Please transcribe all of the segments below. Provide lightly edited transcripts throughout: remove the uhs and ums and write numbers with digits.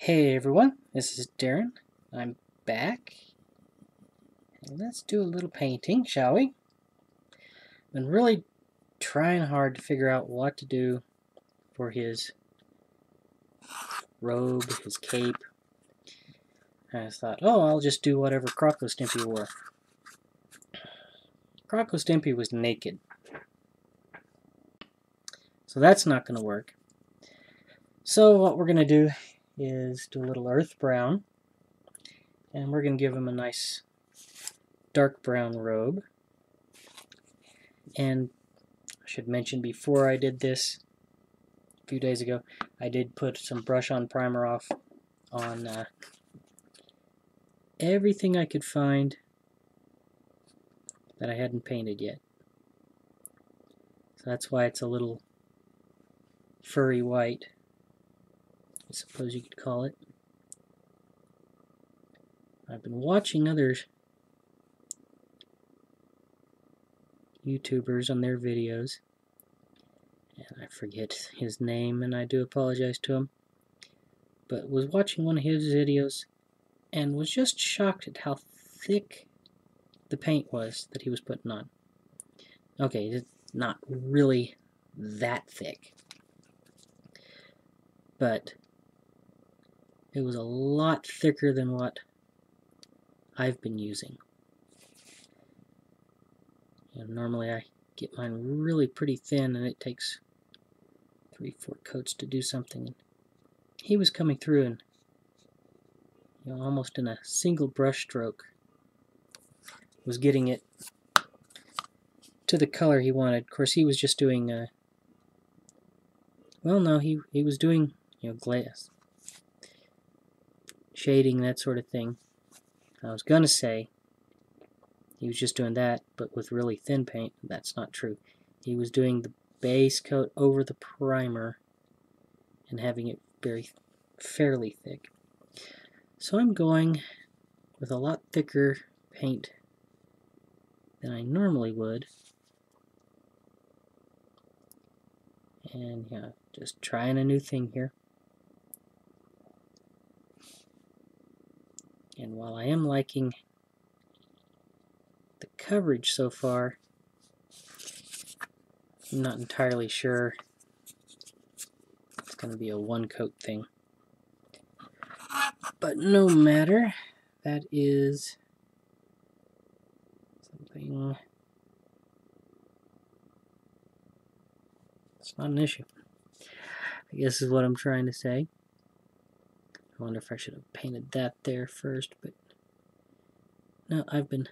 Hey everyone, this is Darren. I'm back. And let's do a little painting, shall we? I've been really trying hard to figure out what to do for his robe, his cape. And I thought, oh, I'll just do whatever Crocostimpy wore. Crocostimpy was naked. So that's not going to work. So what we're going to do is do a little earth brown. And we're going to give him a nice dark brown robe. And I should mention before I did this a few days ago, I did put some brush on primer off on everything I could find that I hadn't painted yet. So that's why it's a little furry white, I suppose you could call it. I've been watching other YouTubers on their videos, and I forget his name, and I do apologize to him, but was watching one of his videos and was just shocked at how thick the paint was that he was putting on. Okay, it's not really that thick, but it was a lot thicker than what I've been using. Normally I get mine really pretty thin and it takes 3-4 coats to do something. He was coming through and almost in a single brush stroke was getting it to the color he wanted. Of course, he was just doing well, no, he was doing glass shading, that sort of thing. I was gonna say he was just doing that, but with really thin paint. That's not true. He was doing the base coat over the primer and having it fairly thick. So I'm going with a lot thicker paint than I normally would. And yeah, just trying a new thing here. And while I am liking the coverage so far, I'm not entirely sure it's going to be a one-coat thing. But no matter, that is something, it's not an issue, I guess is what I'm trying to say. I wonder if I should have painted that there first, but no, I've been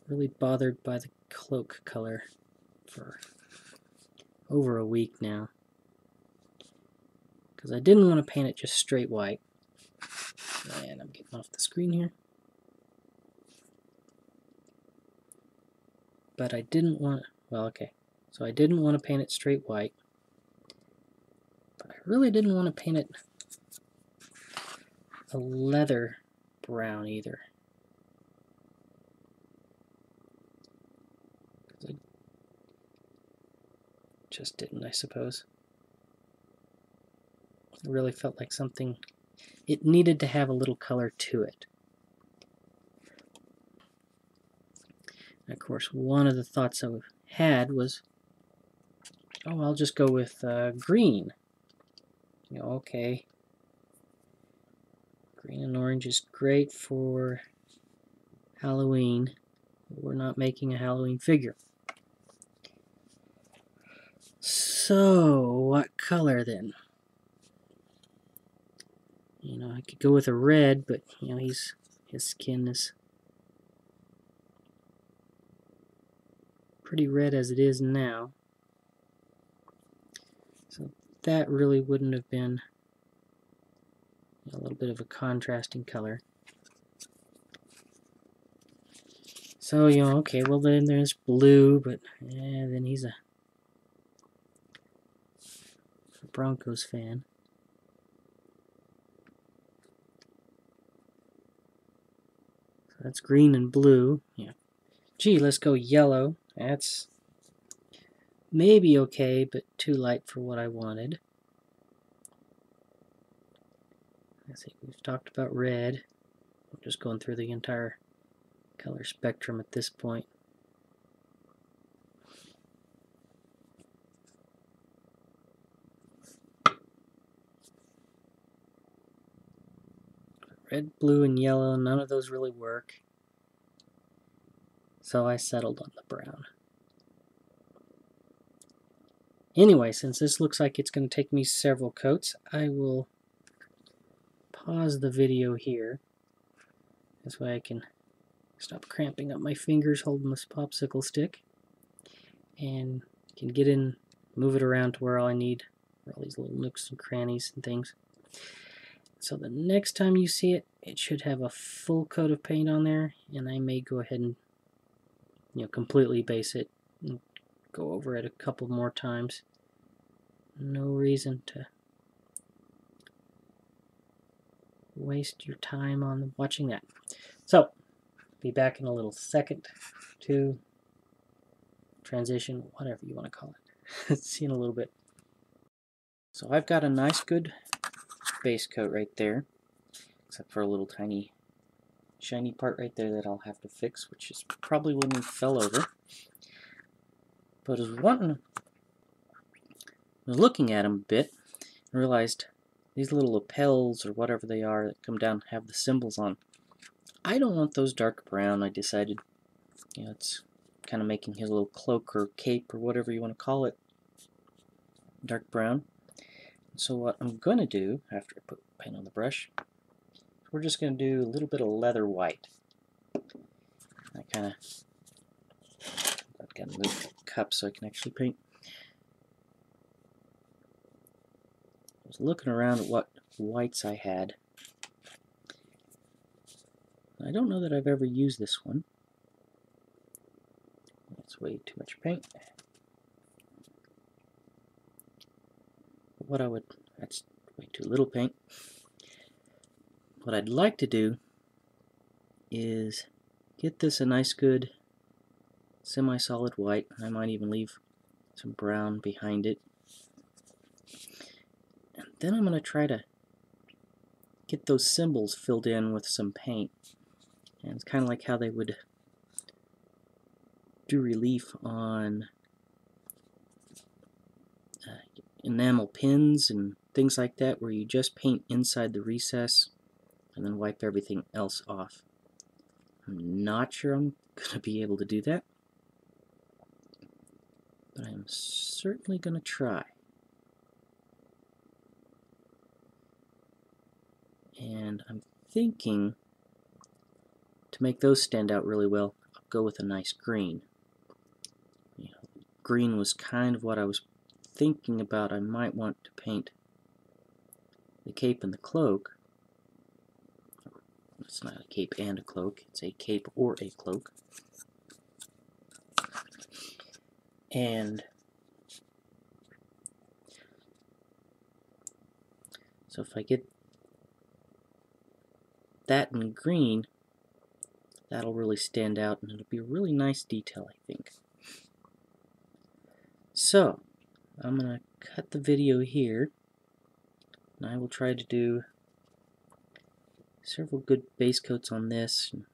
really bothered by the cloak color for over a week now, because I didn't want to paint it just straight white. And I'm getting off the screen here. But I didn't want, well, okay, so I didn't want to paint it straight white, but I really didn't want to paint it a leather brown either. I just didn't, I suppose. It really felt like something, it needed to have a little color to it. And of course, one of the thoughts I had was, oh, I'll just go with green. Okay. Green and orange is great for Halloween. We're not making a Halloween figure. So, what color then? I could go with a red, but his skin is pretty red as it is now. So that really wouldn't have been a little bit of a contrasting color. So, okay, well then there's blue, but then he's a Broncos fan. So that's green and blue. Yeah. Gee, let's go yellow. That's maybe okay, but too light for what I wanted. I think we've talked about red. I'm just going through the entire color spectrum at this point. Red, blue, and yellow, none of those really work. So I settled on the brown. Anyway, since this looks like it's going to take me several coats, I will pause the video here. This way I can stop cramping up my fingers holding this popsicle stick. And can get in, move it around to where all I need, for all these little nooks and crannies and things. So the next time you see it, it should have a full coat of paint on there, and I may go ahead and completely base it and go over it a couple more times. No reason to waste your time on watching that. So, be back in a little second to transition, whatever you want to call it. See you in a little bit. So I've got a nice good base coat right there, except for a little tiny shiny part right there that I'll have to fix, which is probably when we fell over. But I was looking at them a bit and realized these little lapels or whatever they are that come down have the symbols on. I don't want those dark brown. I decided, it's kind of making his little cloak or cape or whatever you want to call it dark brown. So what I'm going to do after I put paint on the brush, we're just going to do a little bit of leather white. I kind of got to move the cup so I can actually paint. I was looking around at what whites I had. I don't know that I've ever used this one. That's way too much paint. That's way too little paint. What I'd like to do is get this a nice good semi-solid white. I might even leave some brown behind it. And then I'm going to try to get those symbols filled in with some paint. And it's kind of like how they would do relief on enamel pins and things like that, where you just paint inside the recess and then wipe everything else off. I'm not sure I'm going to be able to do that, but I'm certainly going to try. And I'm thinking to make those stand out really well, I'll go with a nice green. Green was kind of what I was thinking about. I might want to paint the cape and the cloak. It's not a cape and a cloak, it's a cape or a cloak. And so if I get that in green, that'll really stand out and it'll be a really nice detail, I think. So I'm going to cut the video here, and I will try to do several good base coats on this and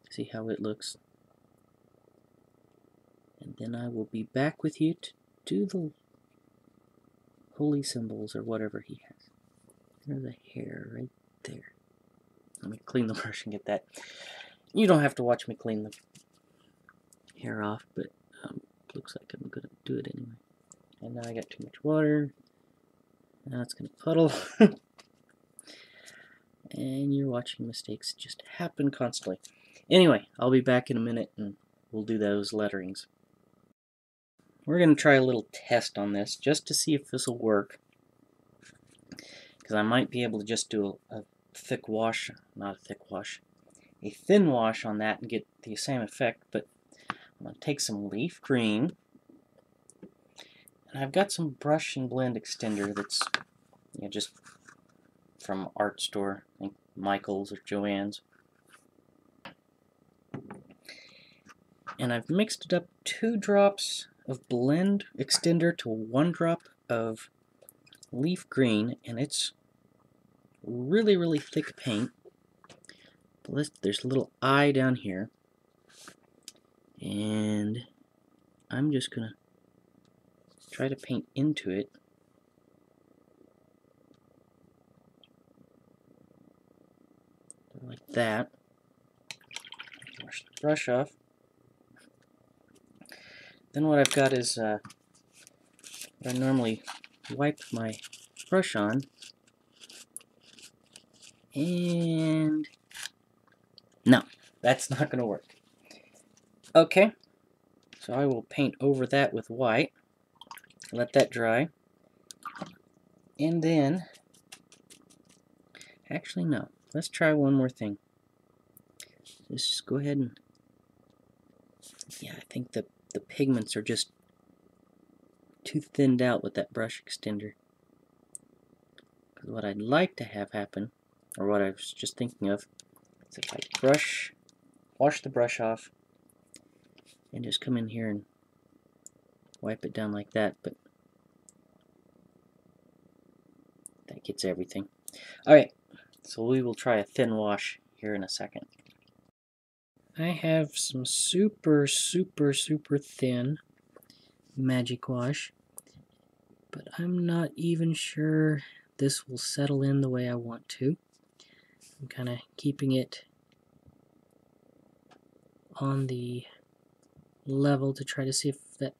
see how it looks. And then I will be back with you to do the holy symbols or whatever he has. There's the hair right there. Let me clean the brush and get that. You don't have to watch me clean the hair off, but looks like I'm going to do it anyway. And now I got too much water. Now it's going to puddle. And you're watching mistakes just happen constantly. Anyway, I'll be back in a minute and we'll do those letterings. We're going to try a little test on this just to see if this will work. Because I might be able to just do a thick wash, not a thick wash, a thin wash on that and get the same effect. But I'm going to take some leaf green. And I've got some brush and blend extender that's just from art store, I think Michael's or Joann's. And I've mixed it up 2 drops of blend extender to 1 drop of leaf green, and it's really, really thick paint. But there's a little eye down here. And I'm just going to try to paint into it. Like that. Wash the brush off. Then what I've got is what I normally wipe my brush on. And no, that's not going to work. Okay, so I will paint over that with white. Let that dry. And then, actually no, let's try one more thing. Just go ahead and, yeah, I think the pigments are just too thinned out with that brush extender. Because what I'd like to have happen, or what I was just thinking of, is if I wash the brush off, and just come in here and wipe it down like that, but that gets everything. Alright, so we will try a thin wash here in a second. I have some super thin magic wash, but I'm not even sure this will settle in the way I want to. I'm kind of keeping it on the level to try to see if that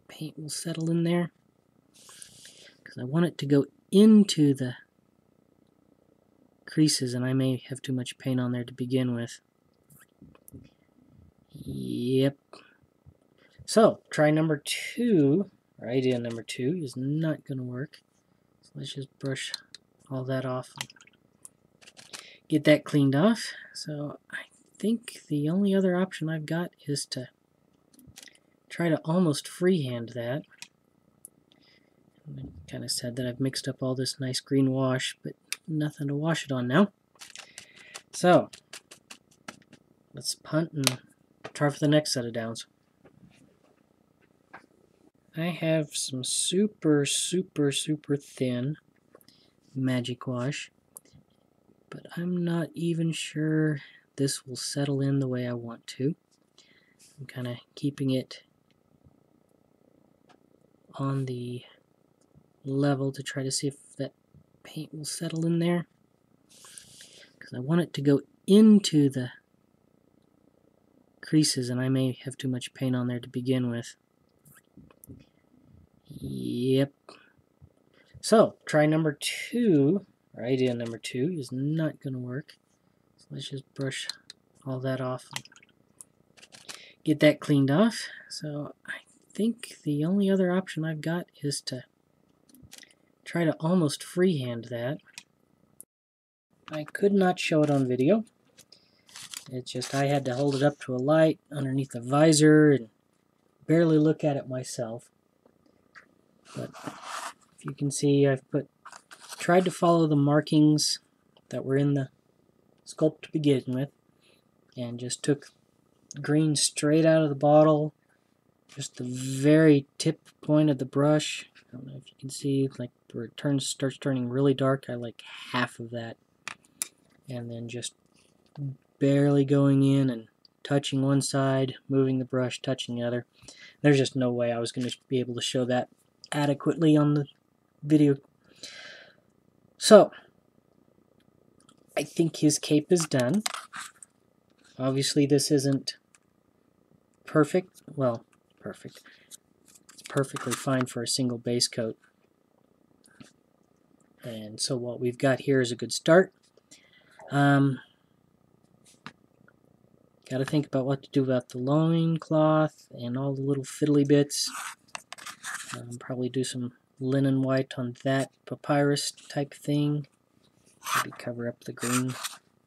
paint will settle in there, because I want it to go into the creases, and I may have too much paint on there to begin with. Yep. So, try number 2, or idea number 2 is not going to work. So let's just brush all that off and get that cleaned off. So I think the only other option I've got is to try to almost freehand that. I kind of said that I've mixed up all this nice green wash, but nothing to wash it on now. So, let's punt and try for the next set of downs. I have some super thin magic wash, but I'm not even sure this will settle in the way I want to. I'm kind of keeping it on the level to try to see if that paint will settle in there, because I want it to go into the creases, and I may have too much paint on there to begin with. Yep. So, try number 2, or idea number 2 is not going to work. So let's just brush all that off and get that cleaned off. So I think the only other option I've got is to try to almost freehand that. I could not show it on video. It's just I had to hold it up to a light underneath the visor and barely look at it myself. But if you can see, I've tried to follow the markings that were in the sculpt to begin with, and just took green straight out of the bottle, just the very tip point of the brush. I don't know if you can see, like where it starts turning really dark, I like half of that, and then just barely going in and touching one side, moving the brush, touching the other. There's just no way I was going to be able to show that adequately on the video. So, I think his cape is done. Obviously this isn't perfect. Well, perfect. It's perfectly fine for a single base coat. And so what we've got here is a good start. Got to think about what to do about the loincloth and all the little fiddly bits. Probably do some linen white on that papyrus type thing. Maybe cover up the green,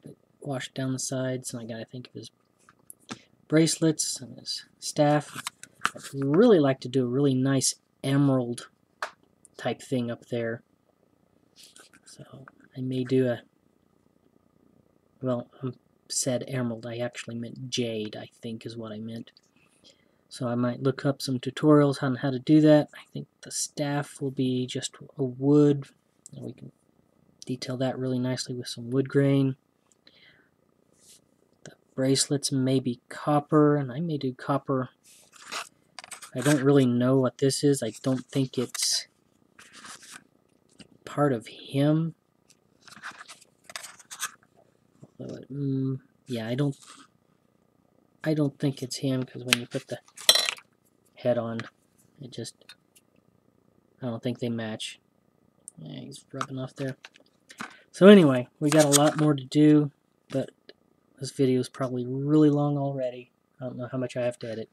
but wash down the sides. And I got to think of his bracelets and his staff. I'd really like to do a really nice emerald type thing up there. So I may do a, well, I said emerald, I actually meant jade, I think is what I meant. So I might look up some tutorials on how to do that. I think the staff will be just a wood, and we can Detail that really nicely with some wood grain. The bracelets may be copper, and I may do copper. I don't really know what this is. I don't think it's part of him. Yeah, I don't think it's him, because when you put the head on, I don't think they match. Yeah, he's rubbing off there. So anyway, we got a lot more to do, but this video is probably really long already. I don't know how much I have to edit.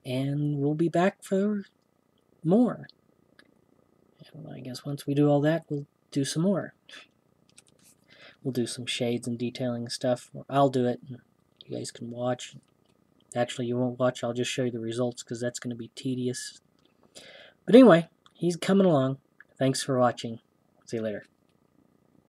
And we'll be back for more. And I guess once we do all that, we'll do some more. We'll do some shades and detailing and stuff. I'll do it, and you guys can watch. Actually, you won't watch, I'll just show you the results, because that's going to be tedious. But anyway, he's coming along. Thanks for watching. See you later.